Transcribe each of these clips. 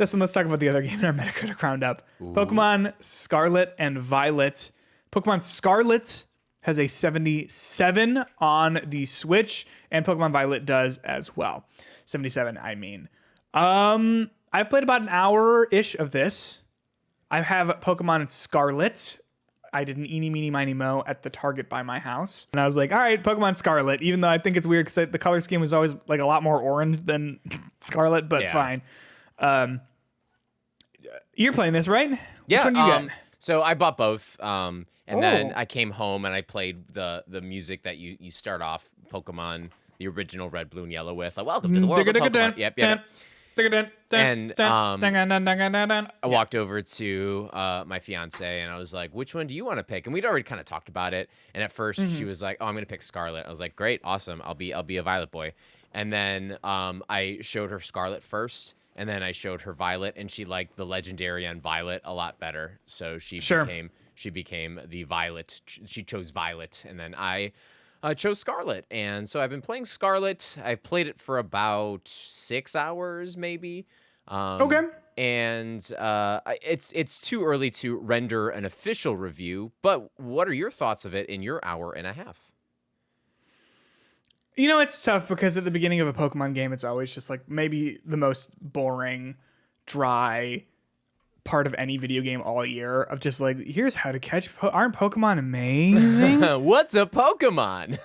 Justin, let's talk about the other game in our Metacritic roundup. Ooh. Pokemon Scarlet and Violet. Pokemon Scarlet has a 77 on the Switch, and Pokemon Violet does as well. 77, I mean. I've played about an hour-ish of this. I have Pokemon Scarlet. I did an eeny, meeny, miny, mo at the Target by my house. And I was like, all right, Pokemon Scarlet, even though I think it's weird because the color scheme was always like a lot more orange than Scarlet, but fine. You're playing this, right? Yeah. Which one you get? So I bought both. And then I came home and I played the music that you start off Pokemon, the original Red, Blue, and Yellow with. Like, welcome to the world of Pokemon. Yep. And I walked over to my fiance and I was like, which one do you want to pick? And we'd already kind of talked about it. And at first she was like, oh, I'm going to pick Scarlet. I was like, great, awesome. I'll be a Violet boy. And then I showed her Scarlet first. And then I showed her Violet, and she liked the legendary on Violet a lot better. So she became the Violet. She chose Violet, and then I chose Scarlet. And so I've been playing Scarlet. I've played it for about 6 hours, maybe. Okay. And it's too early to render an official review. But what are your thoughts of it in your hour and a half? You know, it's tough because at the beginning of a Pokemon game, it's always just like maybe the most boring, dry part of any video game all year of just like, here's how to catch. Aren't Pokemon amazing? What's a Pokemon?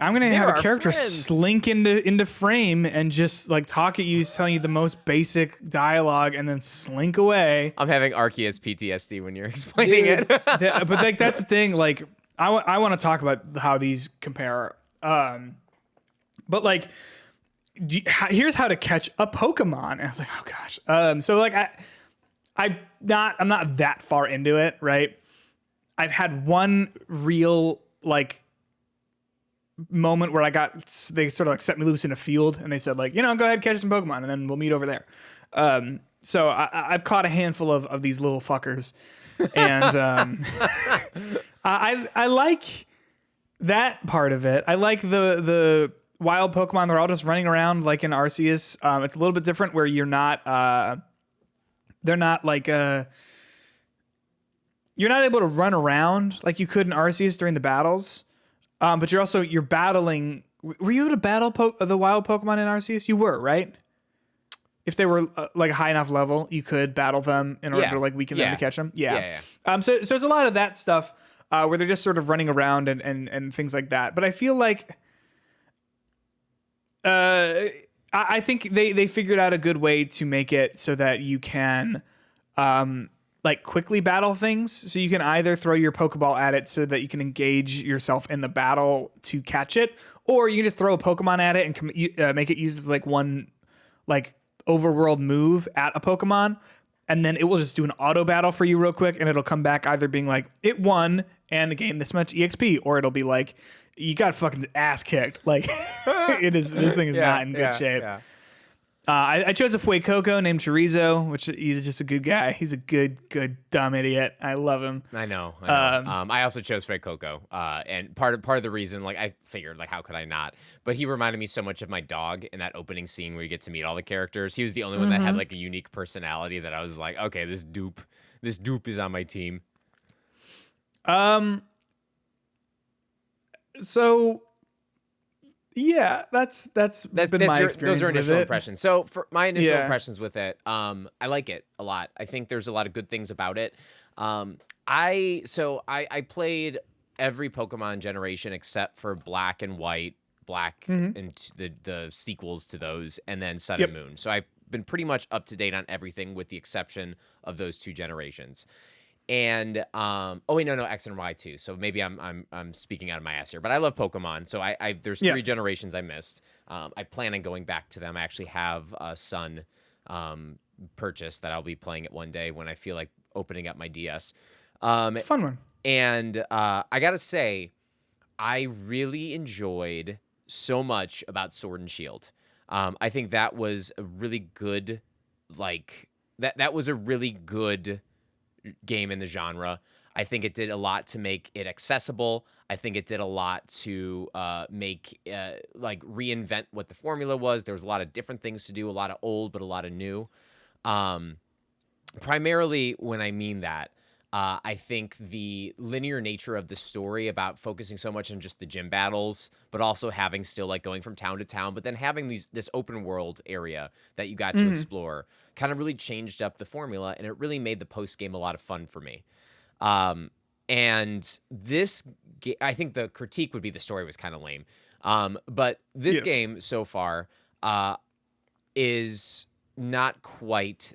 I'm going to have a character slink into frame and just like talk at you, telling you the most basic dialogue and then slink away. I'm having Arceus PTSD when you're explaining it. But like, that's the thing. Like, I want to talk about how these compare. But like, here's how to catch a Pokemon. And I was like, oh gosh. So like, I'm not that far into it, right? I've had one real like moment where they sort of like set me loose in a field and they said like, go ahead, catch some Pokemon and then we'll meet over there. So I've caught a handful of these little fuckers, and I like that part of it. I like the wild Pokemon. They're all just running around like in Arceus. It's a little bit different where you're not. They're not like you're not able to run around like you could in Arceus during the battles. But you're battling. Were you able to battle the wild Pokemon in Arceus? You were, right? If they were like a high enough level, you could battle them in order to like weaken them to catch them. Yeah. So there's a lot of that stuff where they're just sort of running around and things like that. But I feel like I think they figured out a good way to make it so that you can like quickly battle things. So you can either throw your Pokeball at it so that you can engage yourself in the battle to catch it, or you can just throw a Pokemon at it and make it use as like one like overworld move at a Pokemon, and then it will just do an auto battle for you real quick, and it'll come back either being like it won and gained this much EXP, or it'll be like you got fucking ass kicked. Like this thing is not in good shape. Yeah. I chose a Fuecoco named Chorizo, which he's just a good guy. He's a good dumb idiot. I love him. I know. I also chose Fuecoco, and part of the reason, like I figured, like how could I not? But he reminded me so much of my dog in that opening scene where you get to meet all the characters. He was the only one that had like a unique personality that I was like, okay, this dupe is on my team. So. Yeah, that's been my experience. Those are initial impressions. So for my initial impressions with it, I like it a lot. I think there's a lot of good things about it. I played every Pokemon generation except for Black and White, and the sequels to those, and then Sun and Moon. So I've been pretty much up to date on everything with the exception of those two generations. And X and Y too. So maybe I'm speaking out of my ass here, but I love Pokemon. So there's 3 generations I missed. I plan on going back to them. I actually have a Sun purchase that I'll be playing it one day when I feel like opening up my DS. It's a fun one. And I gotta say, I really enjoyed so much about Sword and Shield. I think that was a really good, that was a really good game in the genre. I think it did a lot to make it accessible. I think it did a lot to make reinvent what the formula was. There was a lot of different things to do, a lot of old, but a lot of new. Primarily when I mean that, I think the linear nature of the story about focusing so much on just the gym battles, but also having still like going from town to town, but then having this open world area that you got to explore kind of really changed up the formula, and it really made the post game a lot of fun for me. And I think the critique would be the story was kind of lame. But this game so far is not quite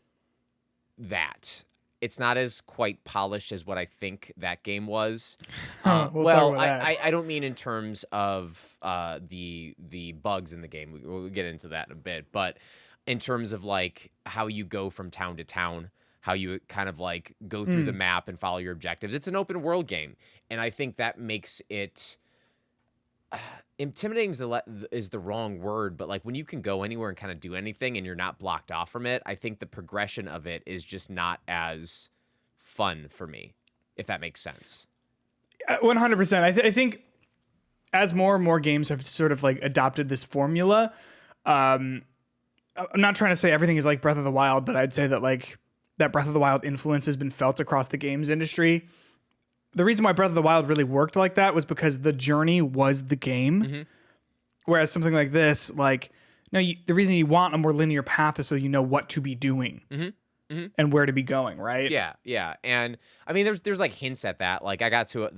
that. It's not as quite polished as what I think that game was. I don't mean in terms of the bugs in the game. We'll get into that in a bit, but in terms of like how you go from town to town, how you kind of like go through the map and follow your objectives. It's an open world game, and I think that makes it intimidating is the wrong word, but like when you can go anywhere and kind of do anything and you're not blocked off from it, I think the progression of it is just not as fun for me, if that makes sense. 100%. I think as more and more games have sort of like adopted this formula, I'm not trying to say everything is like Breath of the Wild, but I'd say that like that Breath of the Wild influence has been felt across the games industry. The reason why Breath of the Wild really worked like that was because the journey was the game. Whereas something like this, like, no, the reason you want a more linear path is so you know what to be doing and where to be going, right? Yeah. And I mean, there's like hints at that. Like I got to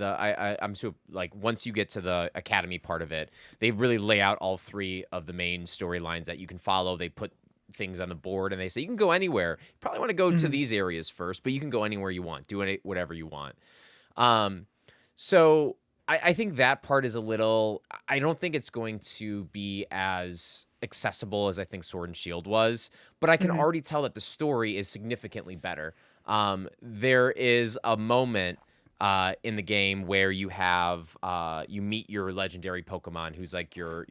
I'm so like once you get to the academy part of it, they really lay out all three of the main storylines that you can follow. They put things on the board and they say you can go anywhere. You probably want to go to these areas first, but you can go anywhere you want. Do whatever you want. So I think that part is I don't think it's going to be as accessible as I think Sword and Shield was, but I can already tell that the story is significantly better. There is a moment in the game where you have you meet your legendary Pokemon, who's like your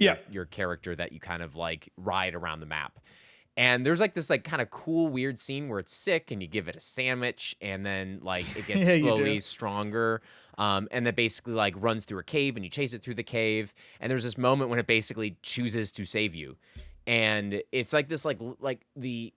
character that you kind of like ride around the map. And there's like this like kind of cool weird scene where it's sick and you give it a sandwich and then like it gets slowly stronger. And that basically like runs through a cave and you chase it through the cave. And there's this moment when it basically chooses to save you. And it's like this like the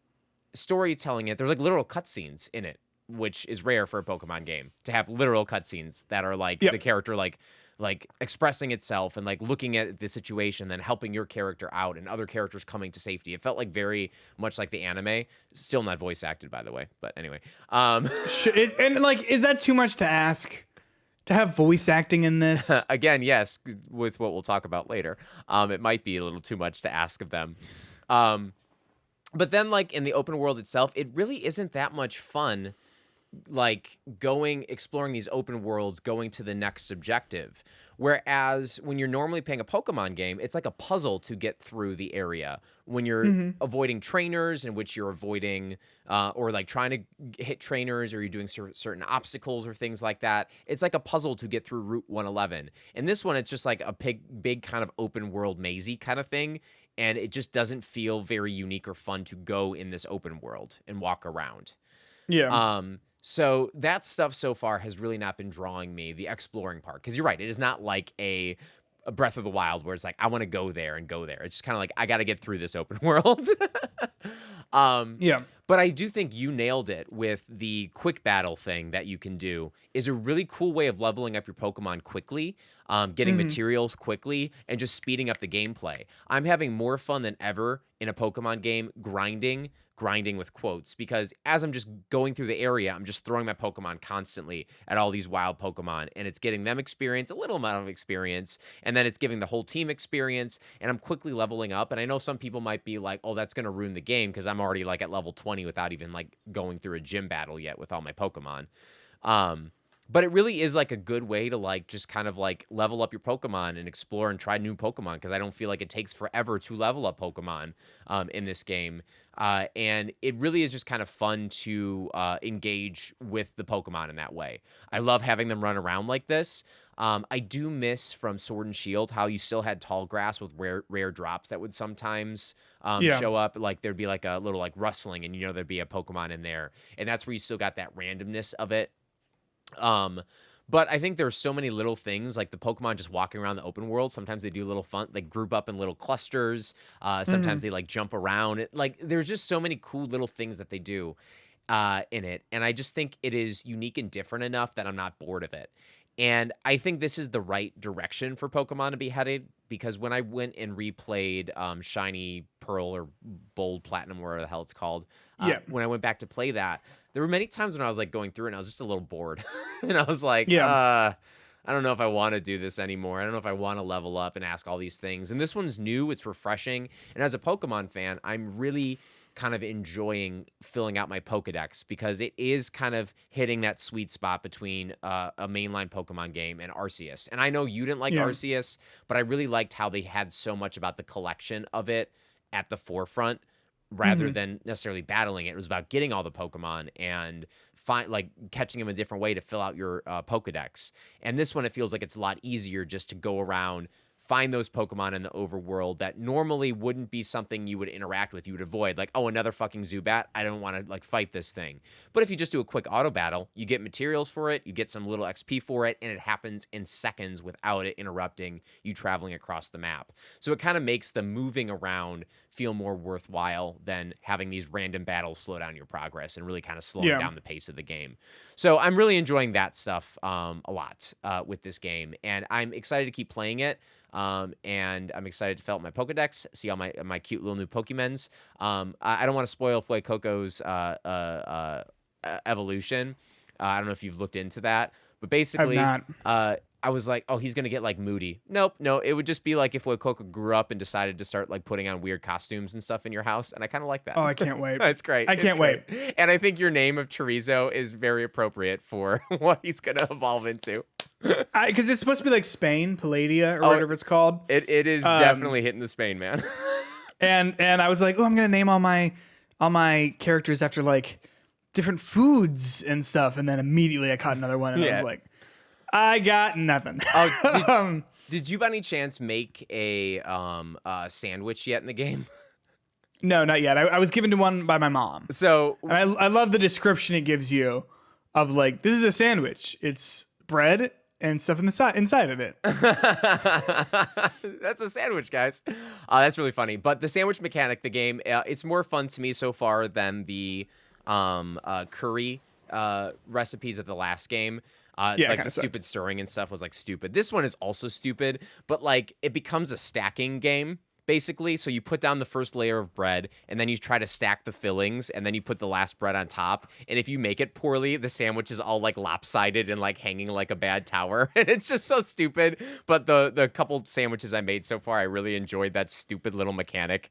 storytelling there's like literal cutscenes in it, which is rare for a Pokemon game to have literal cutscenes that are like the character like expressing itself and like looking at the situation, then helping your character out and other characters coming to safety. It felt like very much like the anime. Still not voice acted, by the way. But anyway, and like, is that too much to ask to have voice acting in this? Again, yes, with what we'll talk about later, it might be a little too much to ask of them. But then like in the open world itself, it really isn't that much fun. Like exploring these open worlds, going to the next objective. Whereas when you're normally playing a Pokemon game, it's like a puzzle to get through the area. When you're avoiding trainers, in which you're avoiding or like trying to hit trainers, or you're doing certain obstacles or things like that, it's like a puzzle to get through Route 111. And this one, it's just like a big kind of open world mazy kind of thing. And it just doesn't feel very unique or fun to go in this open world and walk around. Yeah. So that stuff so far has really not been drawing me, the exploring part. Because you're right, it is not like a Breath of the Wild where it's like, I want to go there and go there. It's just kind of like, I got to get through this open world. But I do think you nailed it with the quick battle thing that you can do is a really cool way of leveling up your Pokemon quickly, getting materials quickly, and just speeding up the gameplay. I'm having more fun than ever in a Pokemon game grinding with quotes, because as I'm just going through the area, I'm just throwing my Pokemon constantly at all these wild Pokemon, and it's getting them experience, a little amount of experience, and then it's giving the whole team experience, and I'm quickly leveling up. And I know some people might be like, oh, that's going to ruin the game because I'm already like at level 20 without even like going through a gym battle yet with all my Pokemon. But it really is like a good way to like just kind of like level up your Pokemon and explore and try new Pokemon, because I don't feel like it takes forever to level up Pokemon in this game. And it really is just kind of fun to engage with the Pokemon in that way. I love having them run around like this. I do miss from Sword and Shield how you still had tall grass with rare drops that would sometimes show up. Like there'd be like a little like rustling and there'd be a Pokemon in there. And that's where you still got that randomness of it. But I think there's so many little things, like the Pokemon just walking around the open world. Sometimes they do little fun, like group up in little clusters. Sometimes they like jump around. Like there's just so many cool little things that they do in it. And I just think it is unique and different enough that I'm not bored of it. And I think this is the right direction for Pokemon to be headed, because when I went and replayed Shiny Pearl or Bold Platinum, whatever the hell it's called, when I went back to play that, there were many times when I was like going through and I was just a little bored. And I was like, I don't know if I want to do this anymore. I don't know if I want to level up and ask all these things. And this one's new. It's refreshing. And as a Pokemon fan, I'm really kind of enjoying filling out my Pokedex, because it is kind of hitting that sweet spot between a mainline Pokemon game and Arceus. And I know you didn't like Arceus, but I really liked how they had so much about the collection of it at the forefront rather than necessarily battling it. It was about getting all the Pokemon and catching them a different way to fill out your Pokedex. And this one, it feels like it's a lot easier just to go around, find those Pokemon in the overworld that normally wouldn't be something you would interact with. You would avoid, like, oh, another fucking Zubat. I don't want to like fight this thing. But if you just do a quick auto battle, you get materials for it, you get some little XP for it, and it happens in seconds without it interrupting you traveling across the map. So it kind of makes the moving around feel more worthwhile than having these random battles slow down your progress and really kind of slowing down the pace of the game. So I'm really enjoying that stuff a lot with this game, and I'm excited to keep playing it. And I'm excited to fill out my Pokedex, see all my cute little new Pokemons. I don't want to spoil Fuecoco's evolution. I don't know if you've looked into that, but basically, I was like, oh, he's gonna get like moody. Nope, no, it would just be like if Fuecoco grew up and decided to start like putting on weird costumes and stuff in your house, and I kind of like that. Oh, I can't wait. It's great. I can't wait. And I think your name of Chorizo is very appropriate for what he's gonna evolve into. Because it's supposed to be like Spain, Palladia, or whatever it's called. It is definitely hitting the Spain, man. and I was like, oh, I'm gonna name all my characters after like different foods and stuff, and then immediately I caught another one, and I was like, I got nothing. Did you by any chance make a sandwich yet in the game? No, not yet. I was given to one by my mom. So and I love the description it gives you of like, this is a sandwich. It's bread and stuff inside of it. That's a sandwich, guys. That's really funny. But the sandwich mechanic, the game, it's more fun to me so far than the curry recipes of the last game. Like the stupid stirring and stuff was like stupid. This one is also stupid, but like it becomes a stacking game basically. So you put down the first layer of bread and then you try to stack the fillings and then you put the last bread on top. And if you make it poorly, the sandwich is all like lopsided and like hanging like a bad tower. And it's just so stupid. But the couple sandwiches I made so far, I really enjoyed that stupid little mechanic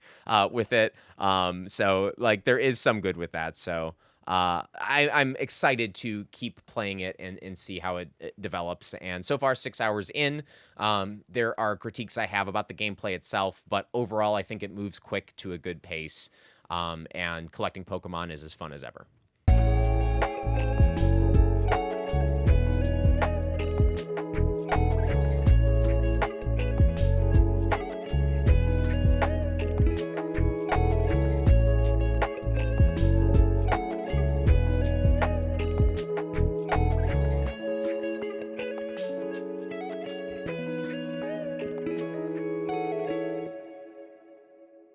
with it. So like there is some good with that. So I'm excited to keep playing it and see how it develops. And so far, 6 hours in, there are critiques I have about the gameplay itself, but overall, I think it moves quick to a good pace. And collecting Pokemon is as fun as ever.